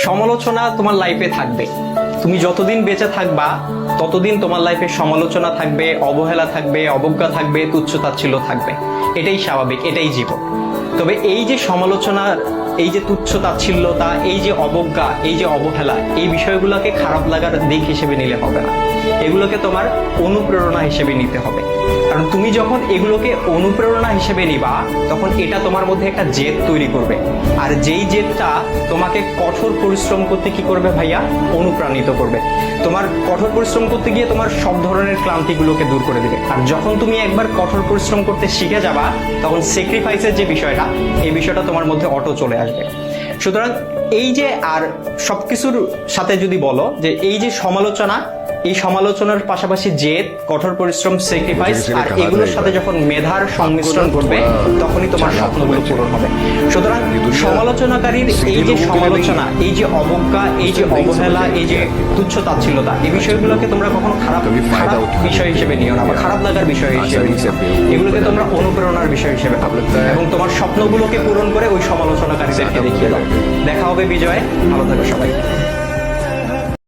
সমালোচনা তোমার লাইফে থাকবে। তুমি যতদিন বেঁচে থাকবা ততদিন তোমার লাইফে সমালোচনা থাকবে, অবহেলা থাকবে, অবজ্ঞা থাকবে, তুচ্ছ-তাচ্ছিল্য থাকবে। এটাই স্বাভাবিক, এটাই জীবন। তবে এই যে সমালোচনার, এই যে তুচ্ছ-তাচ্ছিল্যতা, এই যে অবজ্ঞা, এই যে অবহেলা, এই বিষয়গুলোকে খারাপ লাগার দিক হিসেবে নিলে হবে না। এগুলোকে তোমার অনুপ্রেরণা হিসেবে নিতে হবে। কারণ তুমি যখন এগুলোকে অনুপ্রেরণা হিসেবে নিবা, তখন এটা তোমার মধ্যে একটা জেদ তৈরি করবে। আর যেই জেদটা তোমাকে কঠোর পরিশ্রম করতে কি করবে ভাইয়া? অনুপ্রাণিত করবে। তোমার কঠোর পরিশ্রম করতে গিয়ে তোমার সব ধরনের ক্লান্তিগুলোকে দূর করে দিবে। আর যখন তুমি একবার কঠোর পরিশ্রম করতে শিখে যাবা, তখন স্যাক্রিফাইসের যে বিষয়টা, এই বিষয়টা তোমার মধ্যে অটো চলে আসবে। সুতরাং এই যে, আর সবকিছুর সাথে যদি বলো যে এই যে সমালোচনা, এই সমালোচনার পাশাপাশি জেদ, কঠোর পরিশ্রম, স্যাক্রিফাইস, আর এগুলোর সাথে যখন মেধার সংমিশ্রণ ঘটবে, তখনই তোমার স্বপ্নগুলো পূরণ হবে। সুতরাং সমালোচনাকারীর এই যে সমালোচনা, এই যে অবজ্ঞা, এই যে অবহেলা, এই যে তুচ্ছ-তাচ্ছিল্যতা, এই বিষয়গুলোকে তোমরা কখনো খারাপ বিষয় হিসেবে নিও না, বা খারাপ লাগার বিষয় হিসেবে নিও না। এগুলোকে তোমরা অনুপ্রেরণার বিষয় হিসেবে ভাবো এবং তোমার স্বপ্নগুলোকে পূরণ করে ওই সমালোচনাকারীদেরকে দেখিয়ে দাও। দেখা হবে বিজয়ে। ভালো থাকো সবাই।